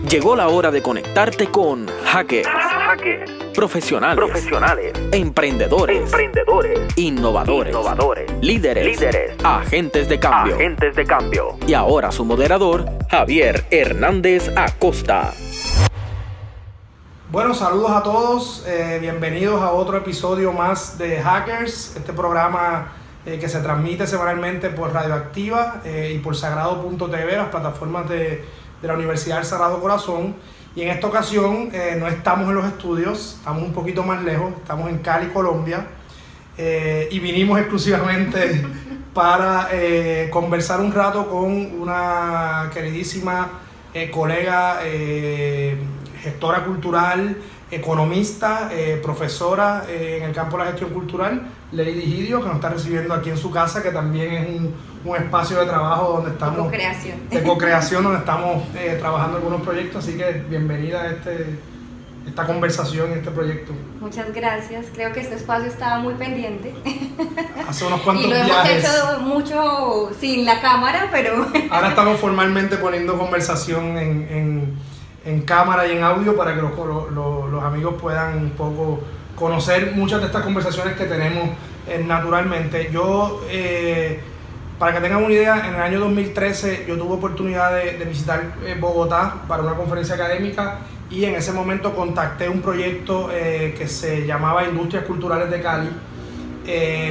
Llegó la hora de conectarte con hackers, profesionales, emprendedores, innovadores, líderes, agentes de cambio. Y ahora su moderador, Javier Hernández Acosta. Bueno, saludos a todos, bienvenidos a otro episodio más de Hackers, este programa que se transmite semanalmente por Radioactiva y por Sagrado.tv, las plataformas de la Universidad del Sagrado Corazón. Y en esta ocasión no estamos en los estudios, estamos un poquito más lejos, estamos en Cali, Colombia, y vinimos exclusivamente para conversar un rato con una queridísima colega, gestora cultural, economista, profesora en el campo de la gestión cultural, Lady Hidio, que nos está recibiendo aquí en su casa, que también es un espacio de trabajo donde estamos... De co-creación, donde estamos trabajando algunos proyectos, así que bienvenida a esta conversación, este proyecto. Muchas gracias, creo que este espacio estaba muy pendiente. Hace unos cuantos viajes. Y lo hemos hecho mucho sin la cámara, pero... Ahora estamos formalmente poniendo conversación en cámara y en audio para que los amigos puedan un poco conocer muchas de estas conversaciones que tenemos naturalmente. Yo, para que tengan una idea, en el año 2013 yo tuve oportunidad de visitar Bogotá para una conferencia académica y en ese momento contacté un proyecto que se llamaba Industrias Culturales de Cali,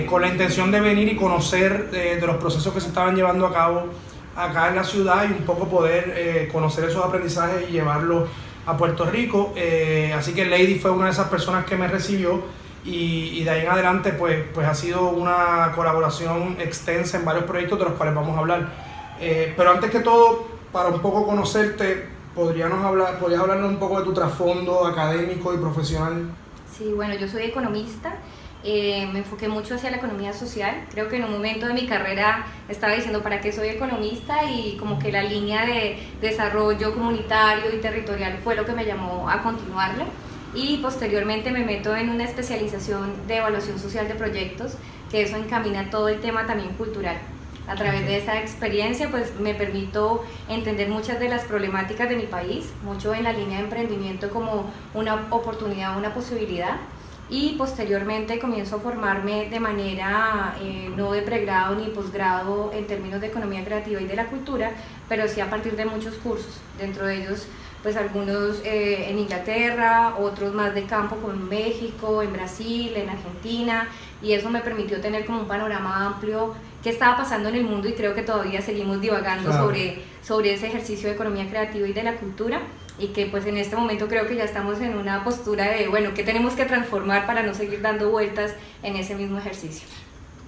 con la intención de venir y conocer de los procesos que se estaban llevando a cabo acá en la ciudad y un poco poder conocer esos aprendizajes y llevarlos a Puerto Rico. Así que Lady fue una de esas personas que me recibió y de ahí en adelante pues ha sido una colaboración extensa en varios proyectos de los cuales vamos a hablar. Pero antes que todo, para un poco conocerte, ¿podrías hablarnos un poco de tu trasfondo académico y profesional? Sí, bueno, yo soy economista. Me enfoqué mucho hacia la economía social. Creo que en un momento de mi carrera estaba diciendo para qué soy economista y como que la línea de desarrollo comunitario y territorial fue lo que me llamó a continuarla. Y posteriormente me meto en una especialización de evaluación social de proyectos, que eso encamina todo el tema también cultural. A través de esa experiencia pues me permito entender muchas de las problemáticas de mi país, mucho en la línea de emprendimiento como una oportunidad, una posibilidad. Y posteriormente comienzo a formarme de manera no de pregrado ni posgrado en términos de economía creativa y de la cultura, pero sí a partir de muchos cursos, dentro de ellos pues algunos en Inglaterra, otros más de campo como en México, en Brasil, en Argentina, y eso me permitió tener como un panorama amplio qué estaba pasando en el mundo y creo que todavía seguimos divagando sobre ese ejercicio de economía creativa y de la cultura. Y que pues en este momento creo que ya estamos en una postura de, bueno, ¿qué tenemos que transformar para no seguir dando vueltas en ese mismo ejercicio?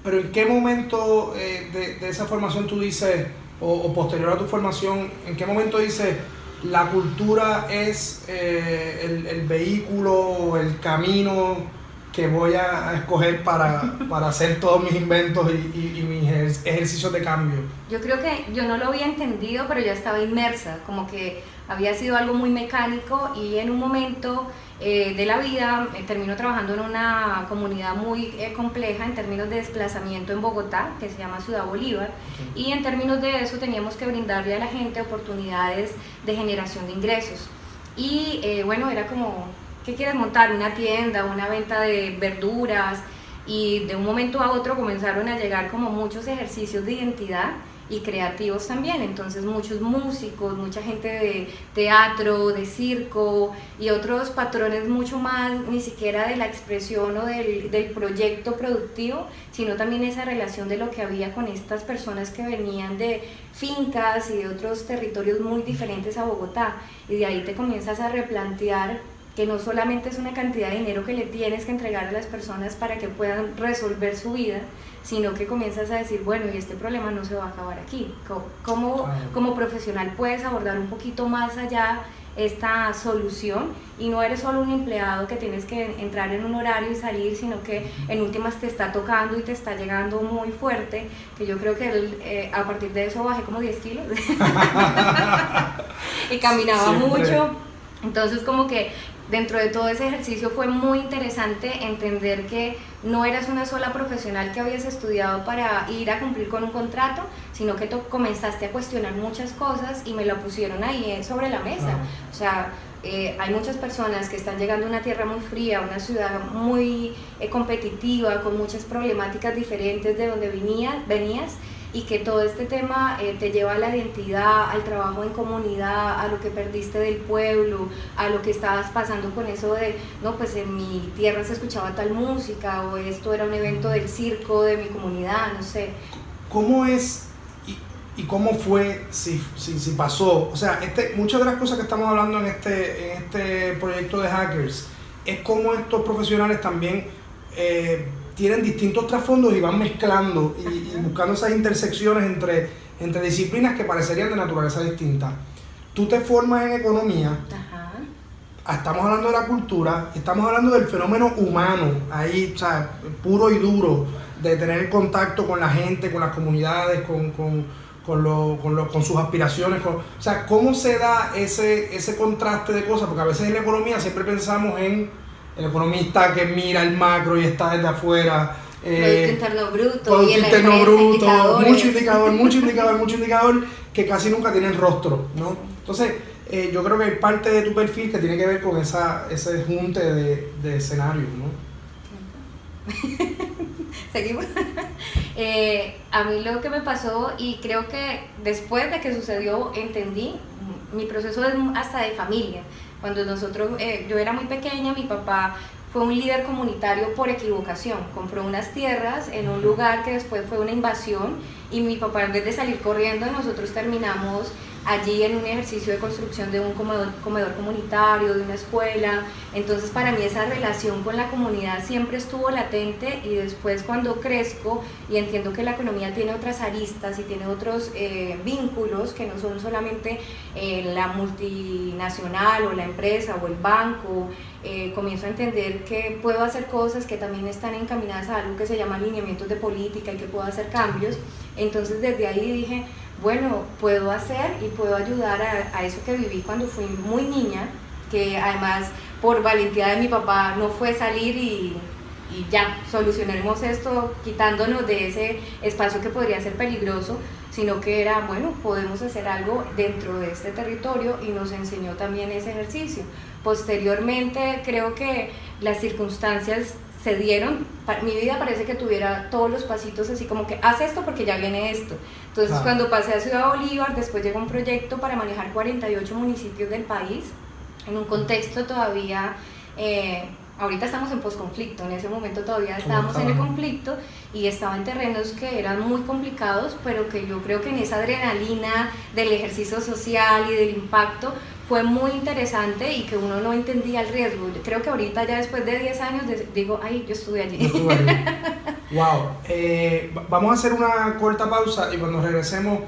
Pero ¿en qué momento de esa formación tú dices, o posterior a tu formación, en qué momento dices la cultura es el vehículo o el camino que voy a escoger para hacer todos mis inventos y mis ejercicios de cambio? Yo creo que yo no lo había entendido, pero ya estaba inmersa, como que había sido algo muy mecánico y en un momento de la vida termino trabajando en una comunidad muy compleja en términos de desplazamiento en Bogotá, que se llama Ciudad Bolívar, y en términos de eso teníamos que brindarle a la gente oportunidades de generación de ingresos. Y bueno, era como, ¿qué quieres montar? Una tienda, una venta de verduras, y de un momento a otro comenzaron a llegar como muchos ejercicios de identidad y creativos también, entonces muchos músicos, mucha gente de teatro, de circo y otros patrones mucho más, ni siquiera de la expresión o del proyecto productivo, sino también esa relación de lo que había con estas personas que venían de fincas y de otros territorios muy diferentes a Bogotá, y de ahí te comienzas a replantear que no solamente es una cantidad de dinero que le tienes que entregar a las personas para que puedan resolver su vida, sino que comienzas a decir, bueno, y este problema no se va a acabar aquí. ¿Cómo como profesional puedes abordar un poquito más allá esta solución? Y no eres solo un empleado que tienes que entrar en un horario y salir, sino que en últimas te está tocando y te está llegando muy fuerte, que yo creo que a partir de eso bajé como 10 kilos y caminaba mucho. Entonces como que dentro de todo ese ejercicio fue muy interesante entender que no eras una sola profesional que habías estudiado para ir a cumplir con un contrato, sino que comenzaste a cuestionar muchas cosas y me lo pusieron ahí sobre la mesa. O sea, hay muchas personas que están llegando a una tierra muy fría, una ciudad muy competitiva, con muchas problemáticas diferentes de donde venías, y que todo este tema te lleva a la identidad, al trabajo en comunidad, a lo que perdiste del pueblo, a lo que estabas pasando con eso de, no, pues en mi tierra se escuchaba tal música, o esto era un evento del circo de mi comunidad, no sé. ¿Cómo es y cómo fue, si pasó? O sea, muchas de las cosas que estamos hablando en este proyecto de Hackers es cómo estos profesionales también tienen distintos trasfondos y van mezclando y buscando esas intersecciones entre disciplinas que parecerían de naturaleza distinta. Tú te formas en economía, estamos hablando de la cultura, estamos hablando del fenómeno humano, ahí, o sea, puro y duro, de tener el contacto con la gente, con las comunidades, con sus aspiraciones, o sea, ¿cómo se da ese contraste de cosas? Porque a veces en la economía siempre pensamos en el economista que mira el macro y está desde afuera. Producto interno bruto. Producto y en la interno bruto, mucho indicadores. indicador que casi nunca tienen rostro, ¿no? Entonces, yo creo que hay parte de tu perfil que tiene que ver con ese junte de escenarios, ¿no? Seguimos. A mí lo que me pasó, y creo que después de que sucedió, entendí, mi proceso es hasta de familia. Cuando yo era muy pequeña, mi papá fue un líder comunitario por equivocación. Compró unas tierras en un lugar que después fue una invasión, y mi papá, en vez de salir corriendo, nosotros terminamos allí en un ejercicio de construcción de un comedor comunitario, de una escuela. Entonces, para mí esa relación con la comunidad siempre estuvo latente, y después, cuando crezco y entiendo que la economía tiene otras aristas y tiene otros vínculos que no son solamente la multinacional o la empresa o el banco, comienzo a entender que puedo hacer cosas que también están encaminadas a algo que se llama alineamientos de política y que puedo hacer cambios. Entonces, desde ahí dije, bueno, puedo hacer y puedo ayudar a eso que viví cuando fui muy niña, que además por valentía de mi papá no fue salir y ya, solucionemos esto quitándonos de ese espacio que podría ser peligroso, sino que era, bueno, podemos hacer algo dentro de este territorio, y nos enseñó también ese ejercicio. Posteriormente, creo que las circunstancias se dieron, mi vida parece que tuviera todos los pasitos así como que haz esto porque ya viene esto. Entonces, cuando pasé a Ciudad Bolívar, después llegó un proyecto para manejar 48 municipios del país, en un contexto todavía, ahorita estamos en posconflicto, en ese momento todavía estábamos en el conflicto, y estaba en terrenos que eran muy complicados, pero que yo creo que en esa adrenalina del ejercicio social y del impacto fue muy interesante, y que uno no entendía el riesgo. Creo que ahorita, ya después de 10 años, digo, ay, yo estuve allí. Wow. Vamos a hacer una corta pausa, y cuando regresemos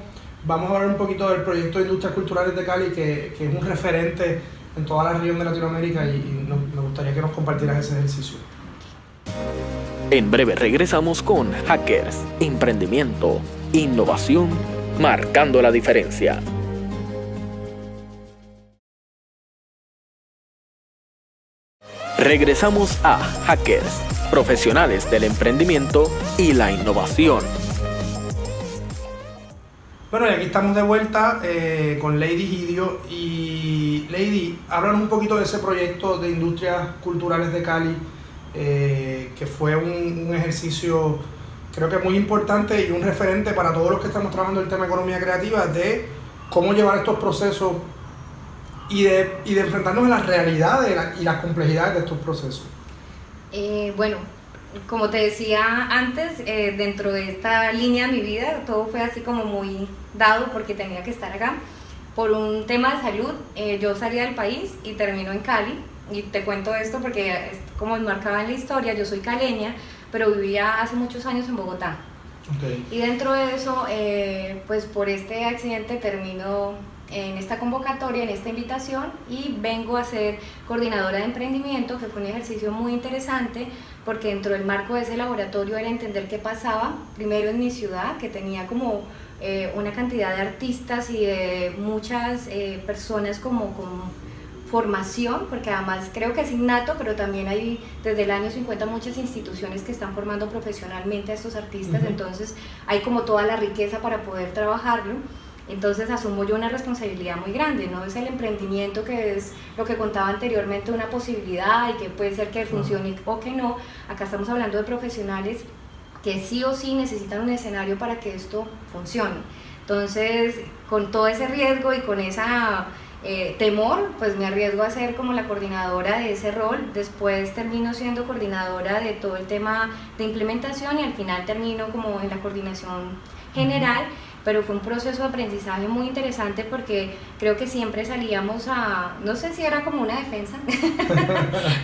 vamos a hablar un poquito del proyecto de Industrias Culturales de Cali, que es un referente en toda la región de Latinoamérica, y me gustaría que nos compartieras ese ejercicio. En breve regresamos con Hackers, emprendimiento, innovación, marcando la diferencia. Regresamos a Hackers, profesionales del emprendimiento y la innovación. Bueno, y aquí estamos de vuelta con Lady Gidio. Y Lady, háblanos un poquito de ese proyecto de Industrias Culturales de Cali, que fue un ejercicio, creo que muy importante, y un referente para todos los que estamos trabajando el tema de economía creativa, de cómo llevar estos procesos y de enfrentarnos a las realidades y las complejidades de estos procesos. Bueno, como te decía antes, dentro de esta línea de mi vida, todo fue así como muy dado porque tenía que estar acá. Por un tema de salud, yo salí del país y termino en Cali. Y te cuento esto porque, como enmarcaba en la historia, yo soy caleña, pero vivía hace muchos años en Bogotá. Okay. Y dentro de eso, pues por este accidente termino en esta convocatoria, en esta invitación, y vengo a ser coordinadora de emprendimiento, que fue un ejercicio muy interesante, porque dentro del marco de ese laboratorio era entender qué pasaba, primero en mi ciudad, que tenía como una cantidad de artistas y de muchas personas como formación, porque además creo que es innato, pero también hay desde el año 50 muchas instituciones que están formando profesionalmente a estos artistas, entonces hay como toda la riqueza para poder trabajarlo. Entonces asumo yo una responsabilidad muy grande, no es el emprendimiento que es lo que contaba anteriormente, una posibilidad y que puede ser que funcione o que no. Acá estamos hablando de profesionales que sí o sí necesitan un escenario para que esto funcione. Entonces, con todo ese riesgo y con esa temor, pues me arriesgo a ser como la coordinadora de ese rol. Después termino siendo coordinadora de todo el tema de implementación y al final termino como en la coordinación general. Pero fue un proceso de aprendizaje muy interesante porque creo que siempre salíamos a, no sé si era como una defensa,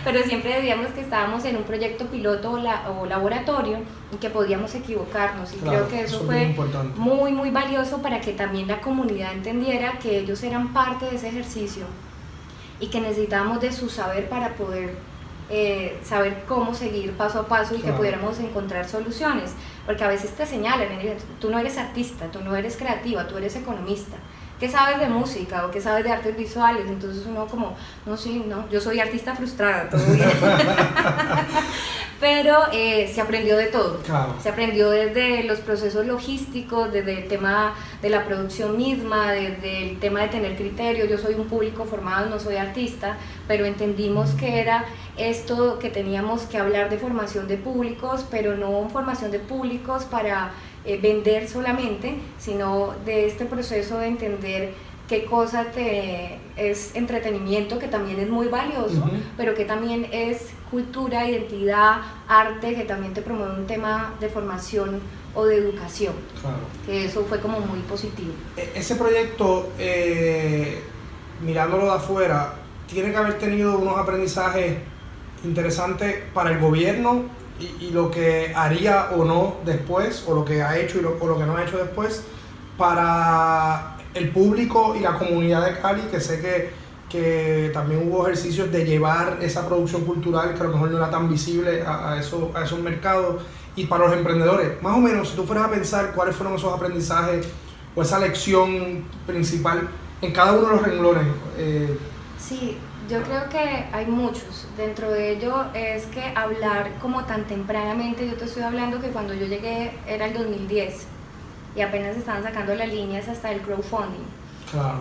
pero siempre decíamos que estábamos en un proyecto piloto o laboratorio y que podíamos equivocarnos, y claro, creo que eso fue muy, muy valioso para que también la comunidad entendiera que ellos eran parte de ese ejercicio y que necesitábamos de su saber para poder saber cómo seguir paso a paso y que pudiéramos encontrar soluciones, porque a veces te señalan, tú no eres artista, tú no eres creativa, tú eres economista, ¿qué sabes de música o qué sabes de artes visuales? Entonces uno como, no, yo soy artista frustrada, todo bien. Pero se aprendió de todo, se aprendió desde los procesos logísticos, desde el tema de la producción misma, desde el tema de tener criterio. Yo soy un público formado, no soy artista, pero entendimos que era esto, que teníamos que hablar de formación de públicos, pero no formación de públicos para vender solamente, sino de este proceso de entender qué cosa es entretenimiento, que también es muy valioso, pero que también es cultura, identidad, arte, que también te promueve un tema de formación o de educación. Que eso fue como muy positivo. Ese proyecto, mirándolo de afuera, tiene que haber tenido unos aprendizajes interesantes para el gobierno y lo que haría o no después, o lo que ha hecho o lo que no ha hecho después, para el público y la comunidad de Cali, que sé que también hubo ejercicios de llevar esa producción cultural que a lo mejor no era tan visible a esos mercados, y para los emprendedores. Más o menos, si tú fueras a pensar cuáles fueron esos aprendizajes o esa lección principal en cada uno de los renglones. Sí, yo creo que hay muchos. Dentro de ello es que hablar como tan tempranamente, yo te estoy hablando que cuando yo llegué era el 2010 y apenas estaban sacando las líneas hasta el crowdfunding. Claro.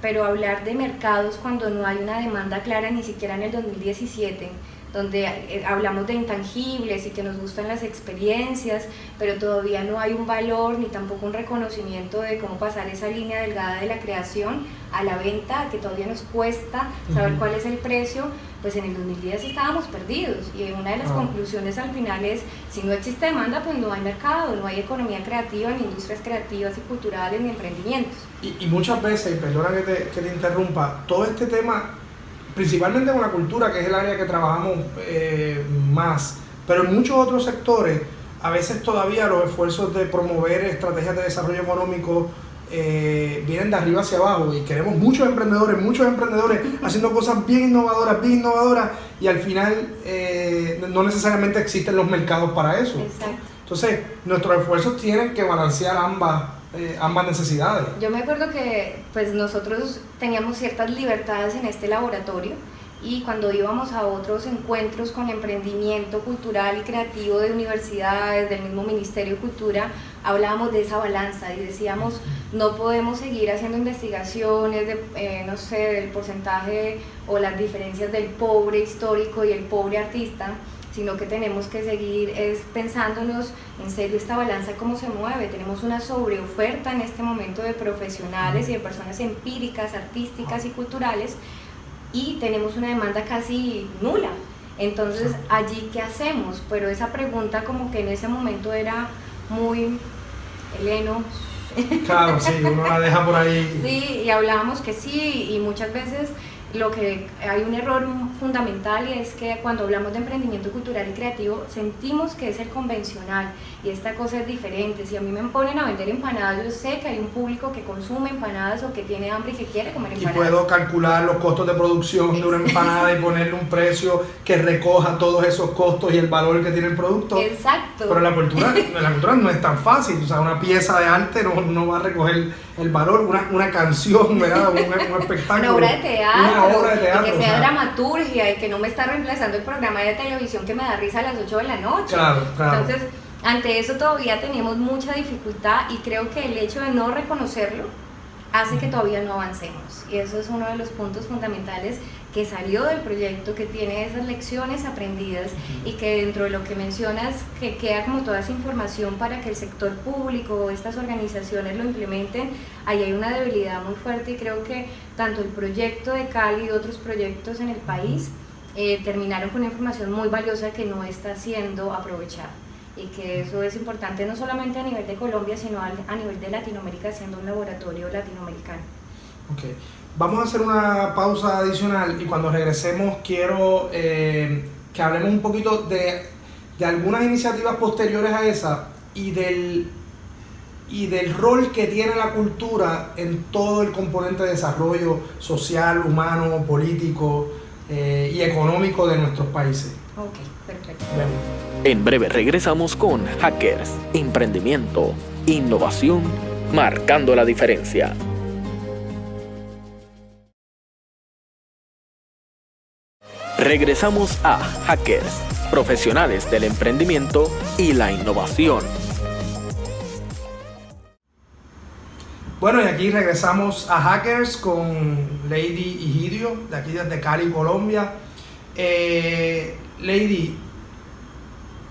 Pero hablar de mercados cuando no hay una demanda clara, ni siquiera en el 2017, donde hablamos de intangibles y que nos gustan las experiencias, pero todavía no hay un valor ni tampoco un reconocimiento de cómo pasar esa línea delgada de la creación a la venta, que todavía nos cuesta saber cuál es el precio. Pues en el 2010 estábamos perdidos, y una de las conclusiones al final es, si no existe demanda, pues no hay mercado, no hay economía creativa, ni industrias creativas y culturales, ni emprendimientos. Y muchas veces, y perdona que te interrumpa, todo este tema, principalmente con la cultura, que es el área que trabajamos más, pero en muchos otros sectores, a veces todavía los esfuerzos de promover estrategias de desarrollo económico vienen de arriba hacia abajo, y queremos muchos emprendedores haciendo cosas bien innovadoras, y al final no necesariamente existen los mercados para eso. Exacto. Entonces, nuestros esfuerzos tienen que balancear ambas necesidades. Yo me acuerdo que pues nosotros teníamos ciertas libertades en este laboratorio, y cuando íbamos a otros encuentros con emprendimiento cultural y creativo de universidades, del mismo Ministerio de Cultura, hablábamos de esa balanza y decíamos, no podemos seguir haciendo investigaciones de, no sé, del porcentaje o las diferencias del pobre histórico y el pobre artista, sino que tenemos que seguir pensándonos en serio esta balanza, cómo se mueve. Tenemos una sobreoferta en este momento de profesionales y de personas empíricas, artísticas y culturales, y tenemos una demanda casi nula. Entonces, ¿allí qué hacemos? Pero esa pregunta como que en ese momento era muy heleno. Claro, sí, uno la deja por ahí. Sí, y hablábamos que sí, y muchas veces lo que hay un error fundamental, y es que cuando hablamos de emprendimiento cultural y creativo sentimos que es el convencional, y esta cosa es diferente. Si a mí me ponen a vender empanadas, yo sé que hay un público que consume empanadas o que tiene hambre y que quiere comer empanadas. Y puedo calcular los costos de producción de una empanada y ponerle un precio que recoja todos esos costos y el valor que tiene el producto. Exacto. Pero la cultura no es tan fácil. O sea, una pieza de arte no va a recoger el valor, una canción, ¿verdad? Un espectáculo. Una obra de teatro. Una obra de teatro. Y que sea dramaturgia y que no me está reemplazando el programa de televisión que me da risa a las 8 de la noche. Claro, claro. Entonces, ante eso todavía tenemos mucha dificultad y creo que el hecho de no reconocerlo hace que todavía no avancemos. Y eso es uno de los puntos fundamentales que salió del proyecto, que tiene esas lecciones aprendidas y que dentro de lo que mencionas, que queda como toda esa información para que el sector público o estas organizaciones lo implementen, ahí hay una debilidad muy fuerte y creo que tanto el proyecto de Cali y otros proyectos en el país terminaron con una información muy valiosa que no está siendo aprovechada. Y que eso es importante no solamente a nivel de Colombia, sino a nivel de Latinoamérica, siendo un laboratorio latinoamericano. Ok, vamos a hacer una pausa adicional y cuando regresemos quiero que hablemos un poquito de algunas iniciativas posteriores a esa y del rol que tiene la cultura en todo el componente de desarrollo social, humano, político y económico de nuestros países. Ok, perfecto. Bien. En breve regresamos con Hackers, emprendimiento, innovación, marcando la diferencia. Regresamos a Hackers, profesionales del emprendimiento y la innovación. Bueno, y aquí regresamos a Hackers con Lady Higidio, de aquí desde Cali, Colombia. Lady,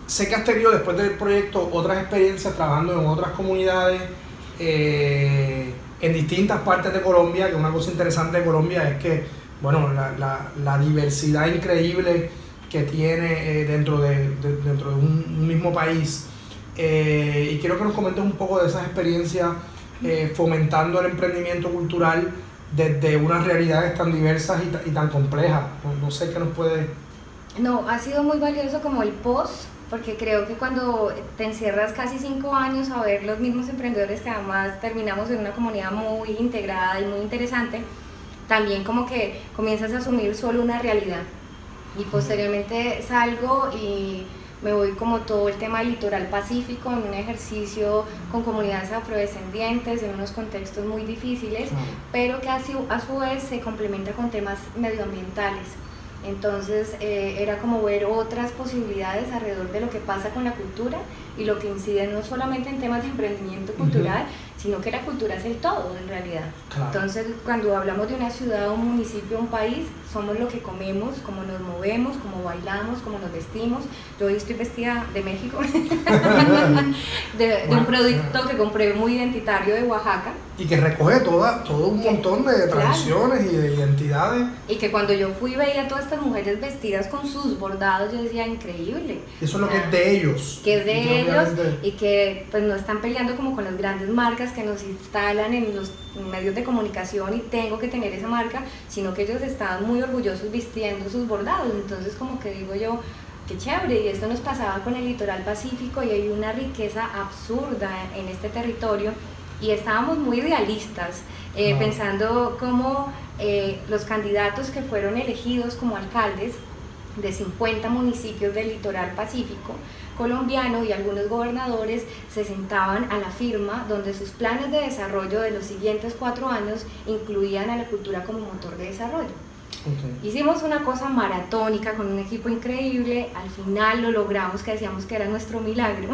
sé que has tenido después del proyecto otras experiencias trabajando en otras comunidades en distintas partes de Colombia, que una cosa interesante de Colombia es que, bueno, la diversidad increíble que tiene dentro de un mismo país. Y quiero que nos comentes un poco de esas experiencias fomentando el emprendimiento cultural desde unas realidades tan diversas y tan complejas. No sé qué nos puede... No, ha sido muy valioso como el post, porque creo que cuando te encierras casi 5 años a ver los mismos emprendedores que además terminamos en una comunidad muy integrada y muy interesante, también como que comienzas a asumir solo una realidad. Y posteriormente salgo y me voy como todo el tema del litoral pacífico en un ejercicio con comunidades afrodescendientes en unos contextos muy difíciles, pero que a su vez se complementa con temas medioambientales. Entonces era como ver otras posibilidades alrededor de lo que pasa con la cultura y lo que incide no solamente en temas de emprendimiento cultural, sino que la cultura es el todo en realidad. Claro. Entonces cuando hablamos de una ciudad, un municipio, un país, somos lo que comemos, cómo nos movemos, cómo bailamos, cómo nos vestimos. Yo hoy estoy vestida de México, de un producto que compré muy identitario de Oaxaca. Y que recoge todo un montón de tradiciones y de identidades. Y que cuando yo fui veía a todas estas mujeres vestidas con sus bordados, yo decía, increíble. Eso es lo que es de ellos. Que es de ellos y que pues no están peleando como con las grandes marcas que nos instalan en los medios de comunicación y tengo que tener esa marca, sino que ellos estaban muy orgullosos vistiendo sus bordados. Entonces como que digo yo, qué chévere, y esto nos pasaba con el litoral pacífico y hay una riqueza absurda en este territorio. Y estábamos muy idealistas, pensando cómo los candidatos que fueron elegidos como alcaldes de 50 municipios del litoral pacífico colombiano y algunos gobernadores se sentaban a la firma donde sus planes de desarrollo de los siguientes 4 años incluían a la cultura como motor de desarrollo. Okay. Hicimos una cosa maratónica con un equipo increíble, al final lo logramos, que decíamos que era nuestro milagro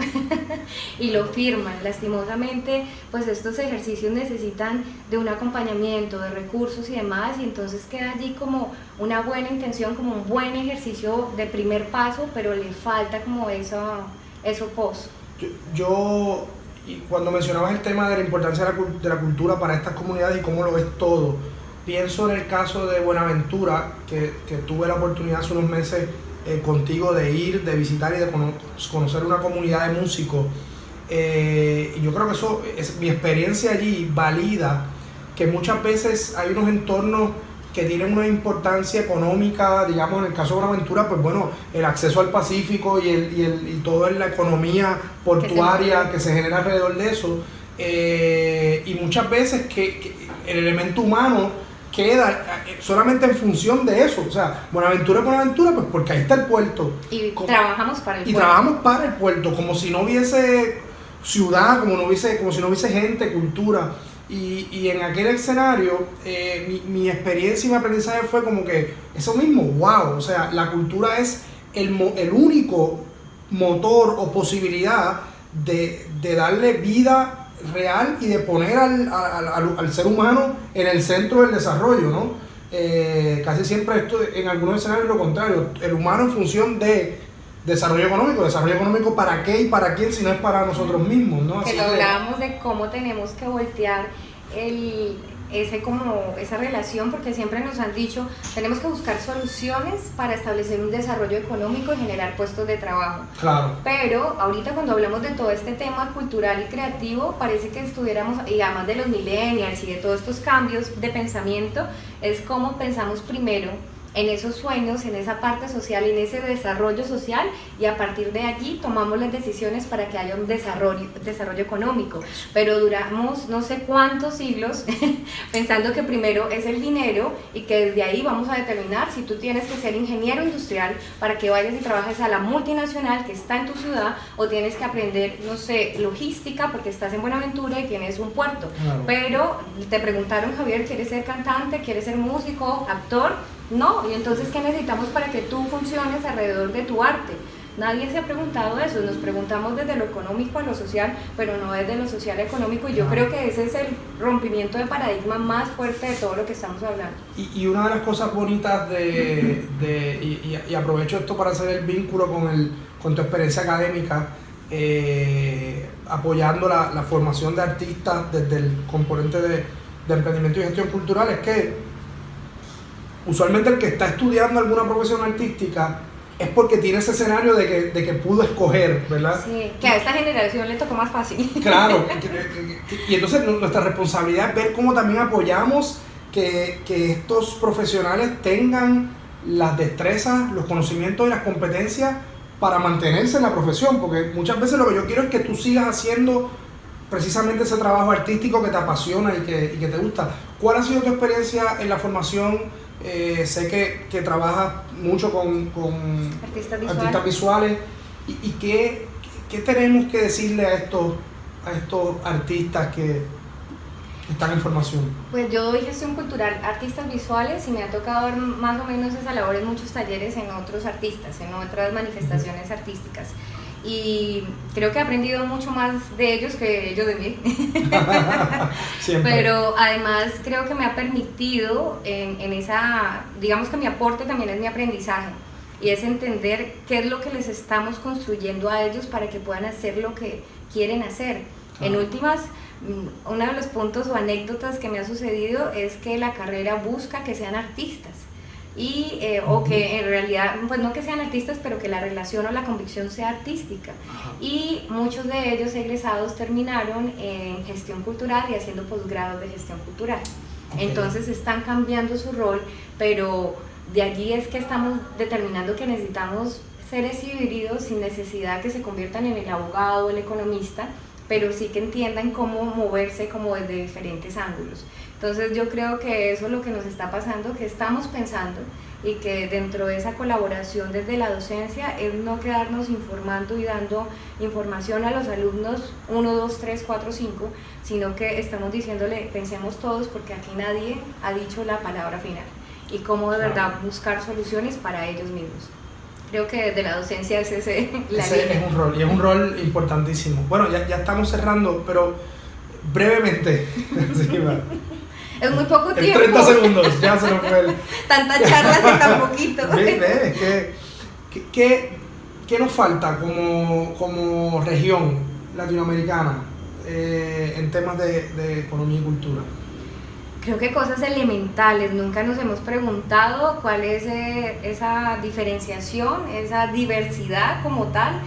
y lo firman. Lastimosamente pues estos ejercicios necesitan de un acompañamiento, de recursos y demás, y entonces queda allí como una buena intención, como un buen ejercicio de primer paso, pero le falta como eso post. Yo y cuando mencionabas el tema de la importancia de la cultura para estas comunidades y cómo lo ves todo, pienso en el caso de Buenaventura, que tuve la oportunidad hace unos meses contigo de ir, de visitar y de conocer una comunidad de músicos. Y yo creo que eso es mi experiencia allí, valida que muchas veces hay unos entornos que tienen una importancia económica, digamos en el caso de Buenaventura, pues bueno, el acceso al Pacífico y toda la economía portuaria que se genera alrededor de eso. Y muchas veces que el elemento humano queda solamente en función de eso. O sea, Buenaventura es Buenaventura, pues porque ahí está el puerto. Y trabajamos para el puerto. Y trabajamos para el puerto, como si no hubiese ciudad, como si no hubiese gente, cultura. Y en aquel escenario, mi experiencia y mi aprendizaje fue como que eso mismo, wow, o sea, la cultura es el único motor o posibilidad de darle vida real y de poner al ser humano en el centro del desarrollo, ¿no? Casi siempre esto, en algunos escenarios, lo contrario, el humano en función de desarrollo económico ¿para qué y para quién si no es para nosotros mismos, ¿no? Que hablábamos de cómo tenemos que voltear esa relación, porque siempre nos han dicho, tenemos que buscar soluciones para establecer un desarrollo económico y generar puestos de trabajo. Claro. Pero ahorita cuando hablamos de todo este tema cultural y creativo, parece que estuviéramos, y además de los millennials y de todos estos cambios de pensamiento, es como pensamos primero en esos sueños, en esa parte social, en ese desarrollo social, y a partir de allí tomamos las decisiones para que haya un desarrollo económico. Pero duramos no sé cuántos siglos pensando que primero es el dinero y que desde ahí vamos a determinar si tú tienes que ser ingeniero industrial para que vayas y trabajes a la multinacional que está en tu ciudad, o tienes que aprender, no sé, logística porque estás en Buenaventura y tienes un puerto. Claro. Pero te preguntaron, Javier, ¿quieres ser cantante? ¿Quieres ser músico? ¿Actor? No, y entonces ¿qué necesitamos para que tú funciones alrededor de tu arte? Nadie se ha preguntado eso, nos preguntamos desde lo económico a lo social, pero no desde lo social a económico, y yo creo que ese es el rompimiento de paradigma más fuerte de todo lo que estamos hablando. Y una de las cosas bonitas y aprovecho esto para hacer el vínculo con tu experiencia académica, apoyando la formación de artistas desde el componente de emprendimiento y gestión cultural, es que usualmente el que está estudiando alguna profesión artística es porque tiene ese escenario de que pudo escoger, ¿verdad? Sí, que a esta generación le tocó más fácil. Claro, y entonces nuestra responsabilidad es ver cómo también apoyamos que estos profesionales tengan las destrezas, los conocimientos y las competencias para mantenerse en la profesión, porque muchas veces lo que yo quiero es que tú sigas haciendo precisamente ese trabajo artístico que te apasiona y que te gusta. ¿Cuál ha sido tu experiencia en la formación? Sé que trabajas mucho con artistas visuales. ¿Y qué tenemos que decirle a estos artistas que están en formación? Pues yo doy gestión cultural, artistas visuales, y me ha tocado ver más o menos esa labor en muchos talleres en otros artistas, en otras manifestaciones artísticas. Y creo que he aprendido mucho más de ellos que ellos de mí. Pero además creo que me ha permitido en esa, digamos que mi aporte también es mi aprendizaje, y es entender qué es lo que les estamos construyendo a ellos para que puedan hacer lo que quieren hacer. En últimas, uno de los puntos o anécdotas que me ha sucedido es que la carrera busca que sean artistas. O que en realidad, pues no que sean artistas, pero que la relación o la convicción sea artística. Y muchos de ellos egresados terminaron en gestión cultural y haciendo posgrados de gestión cultural. Entonces están cambiando su rol, pero de allí es que estamos determinando que necesitamos seres híbridos sin necesidad que se conviertan en el abogado o el economista, pero sí que entiendan cómo moverse como desde diferentes ángulos. Entonces yo creo que eso es lo que nos está pasando, que estamos pensando, y que dentro de esa colaboración desde la docencia es no quedarnos informando y dando información a los alumnos 1, 2, 3, 4, 5, sino que estamos diciéndole, pensemos todos, porque aquí nadie ha dicho la palabra final, y cómo de verdad buscar soluciones para ellos mismos. Creo que desde la docencia es ese es un rol, y es un rol importantísimo. Bueno, ya estamos cerrando, pero brevemente. Sí, va. Es muy poco tiempo. 30 segundos, ya se nos fue Tanta charla hace tan poquito. ¿Qué nos falta como región latinoamericana en temas de economía y cultura? Creo que cosas elementales, nunca nos hemos preguntado cuál es esa diferenciación, esa diversidad como tal.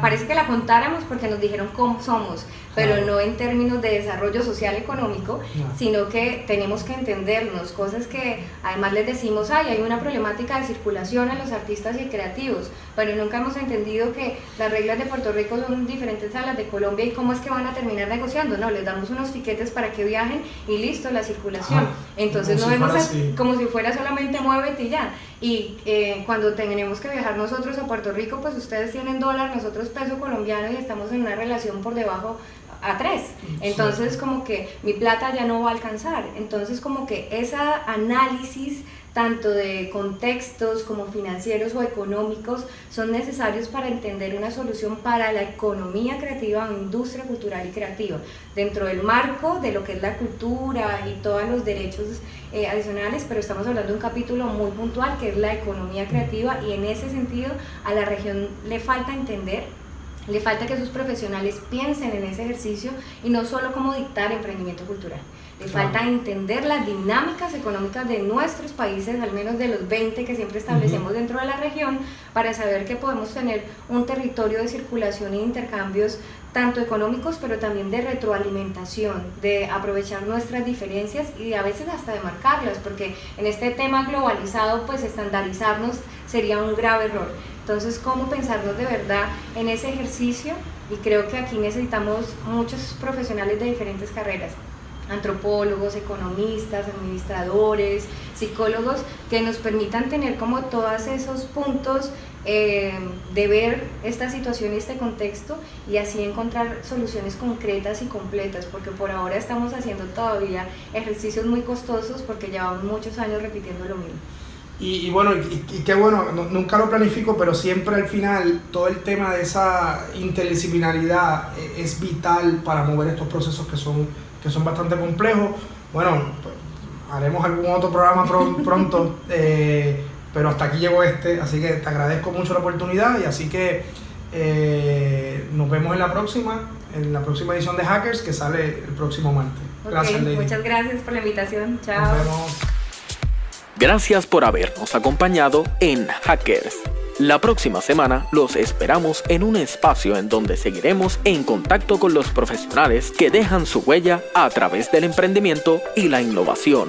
Parece que la contáramos porque nos dijeron cómo somos, pero no en términos de desarrollo social económico, sino que tenemos que entendernos, cosas que además les decimos, hay una problemática de circulación a los artistas y creativos, pero nunca hemos entendido que las reglas de Puerto Rico son diferentes a las de Colombia, y cómo es que van a terminar negociando. No, les damos unos tiquetes para que viajen y listo, la circulación. Entonces no vemos como si fuera solamente muévete y ya. Y cuando tenemos que viajar nosotros a Puerto Rico, pues ustedes tienen dólar, nosotros peso colombiano, y estamos en una relación por debajo a 3. Entonces como que mi plata ya no va a alcanzar. Entonces como que ese análisis tanto de contextos como financieros o económicos son necesarios para entender una solución para la economía creativa o industria cultural y creativa, dentro del marco de lo que es la cultura y todos los derechos adicionales, pero estamos hablando de un capítulo muy puntual que es la economía creativa, y en ese sentido a la región le falta entender. Le falta que sus profesionales piensen en ese ejercicio y no solo cómo dictar emprendimiento cultural. Le falta entender las dinámicas económicas de nuestros países, al menos de los 20 que siempre establecemos dentro de la región, para saber que podemos tener un territorio de circulación e intercambios tanto económicos, pero también de retroalimentación, de aprovechar nuestras diferencias y a veces hasta de marcarlas, porque en este tema globalizado, pues estandarizarnos sería un grave error. Entonces, ¿cómo pensarnos de verdad en ese ejercicio? Y creo que aquí necesitamos muchos profesionales de diferentes carreras, antropólogos, economistas, administradores, psicólogos, que nos permitan tener como todos esos puntos de ver esta situación y este contexto, y así encontrar soluciones concretas y completas, porque por ahora estamos haciendo todavía ejercicios muy costosos porque llevamos muchos años repitiendo lo mismo. Y bueno, qué bueno, nunca lo planifico, pero siempre al final todo el tema de esa interdisciplinaridad es vital para mover estos procesos que son bastante complejos. Bueno, pues, haremos algún otro programa pronto, pero hasta aquí llegó así que te agradezco mucho la oportunidad, y así que nos vemos en la próxima edición de Hackers, que sale el próximo martes. Gracias, Lady. Muchas gracias por la invitación. Chao. Nos vemos. Gracias por habernos acompañado en Hackers. La próxima semana los esperamos en un espacio en donde seguiremos en contacto con los profesionales que dejan su huella a través del emprendimiento y la innovación.